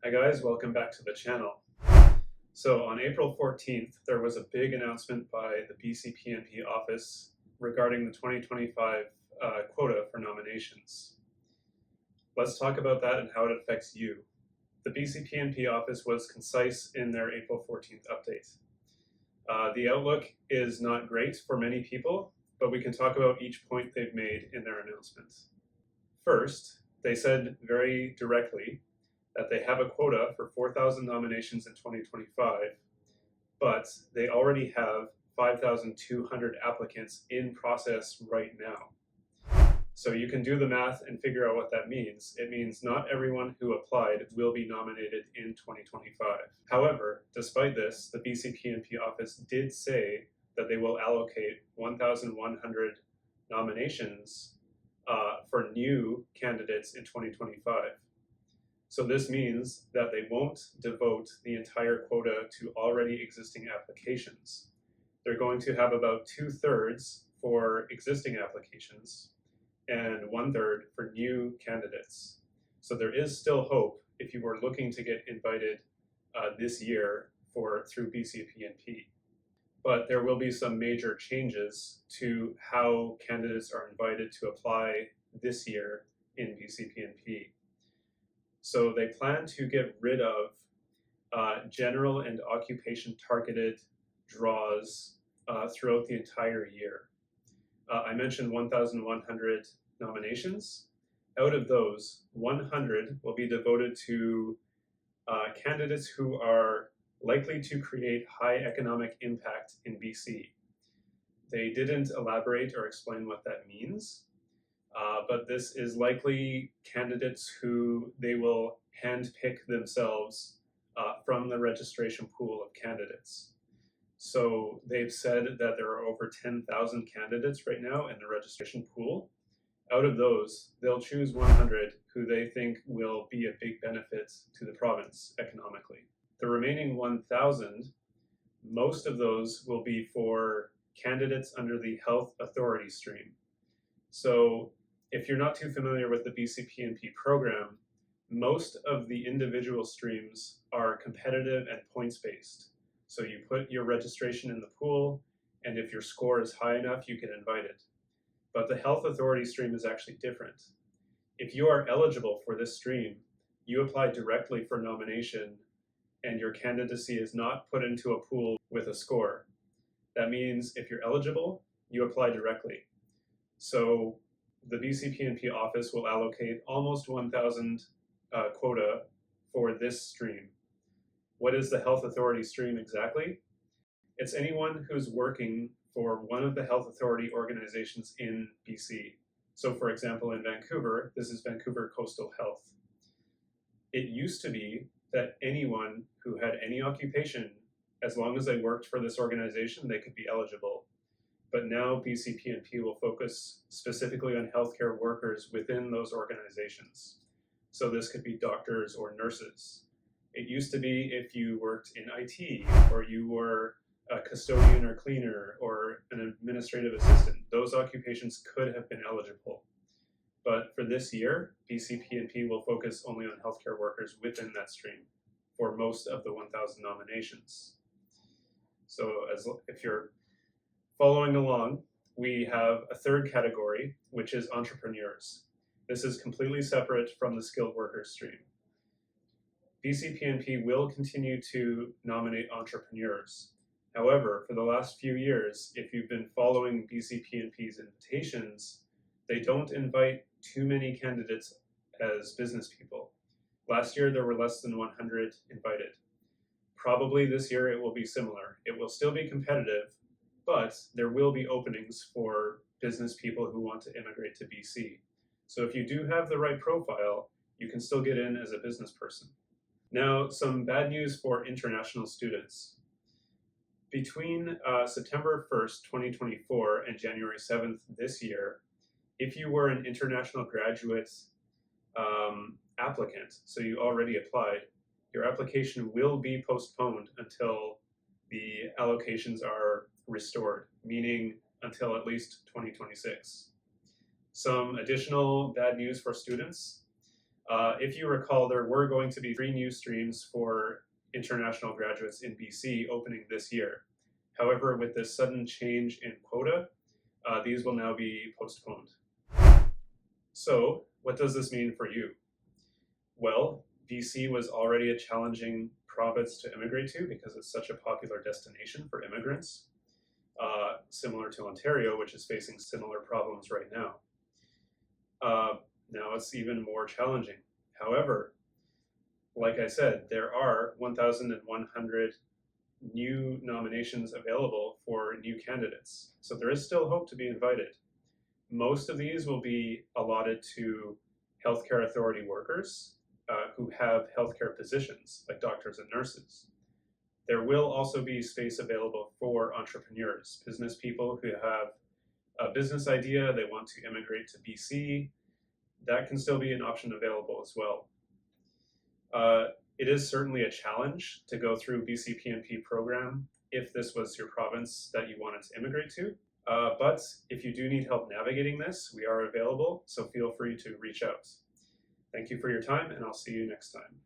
Hi guys, welcome back to the channel. So on April 14th, there was a big announcement by the BCPNP office regarding the 2025 quota for nominations. Let's talk about that and how it affects you. The BCPNP office was concise in their April 14th update. The outlook is not great for many people, but we can talk about each point they've made in their announcement. First, they said very directly that they have a quota for 4,000 nominations in 2025, but they already have 5,200 applicants in process right now. So you can do the math and figure out what that means. It means not everyone who applied will be nominated in 2025. However, despite this, the BCPNP office did say that they will allocate 1,100 nominations for new candidates in 2025. So this means that they won't devote the entire quota to already existing applications. They're going to have about 2/3 for existing applications and 1/3 for new candidates. So there is still hope if you were looking to get invited this year through BCPNP. But there will be some major changes to how candidates are invited to apply this year in BCPNP. So they plan to get rid of general and occupation targeted draws throughout the entire year. I mentioned 1,100 nominations. Out of those, 100 will be devoted to candidates who are likely to create high economic impact in BC. They didn't elaborate or explain what that means. But this is likely candidates who they will handpick themselves from the registration pool of candidates. So they've said that there are over 10,000 candidates right now in the registration pool. Out of those, they'll choose 100 who they think will be a big benefit to the province economically. The remaining 1,000, most of those will be for candidates under the health authority stream. So if you're not too familiar with the BCPNP program, most of the individual streams are competitive and points-based. So you put your registration in the pool, and if your score is high enough, you get invited. But the health authority stream is actually different. If you are eligible for this stream, you apply directly for nomination, and your candidacy is not put into a pool with a score. That means if you're eligible, you apply directly. So the BCPNP office will allocate almost 1,000 quota for this stream. What is the health authority stream exactly? It's anyone who's working for one of the health authority organizations in BC. So for example, in Vancouver, this is Vancouver Coastal Health. It used to be that anyone who had any occupation, as long as they worked for this organization, they could be eligible. But now BCPNP will focus specifically on healthcare workers within those organizations. So this could be doctors or nurses. It used to be if you worked in IT, or you were a custodian or cleaner, or an administrative assistant. Those occupations could have been eligible. But for this year, BCPNP will focus only on healthcare workers within that stream for most of the 1,000 nominations. So if you're following along, we have a third category, which is entrepreneurs. This is completely separate from the skilled workers stream. BCPNP will continue to nominate entrepreneurs. However, for the last few years, if you've been following BCPNP's invitations, they don't invite too many candidates as business people. Last year, there were less than 100 invited. Probably this year it will be similar. It will still be competitive, but there will be openings for business people who want to immigrate to BC. So if you do have the right profile, you can still get in as a business person. Now, some bad news for international students. Between September 1st, 2024 and January 7th this year, if you were an international graduate applicant, so you already applied, your application will be postponed until the allocations are restored, meaning until at least 2026. Some additional bad news for students. If you recall, there were going to be 3 new streams for international graduates in BC opening this year. However, with this sudden change in quota, these will now be postponed. So, what does this mean for you? Well, BC was already a challenging province to immigrate to because it's such a popular destination for immigrants, similar to Ontario, which is facing similar problems right now. Now it's even more challenging. However, like I said, there are 1,100 new nominations available for new candidates. So there is still hope to be invited. Most of these will be allotted to healthcare authority workers who have healthcare positions, like doctors and nurses. There will also be space available for entrepreneurs, business people who have a business idea, they want to immigrate to BC. That can still be an option available as well. It is certainly a challenge to go through BCPNP program if this was your province that you wanted to immigrate to. But if you do need help navigating this, we are available, so feel free to reach out. Thank you for your time, and I'll see you next time.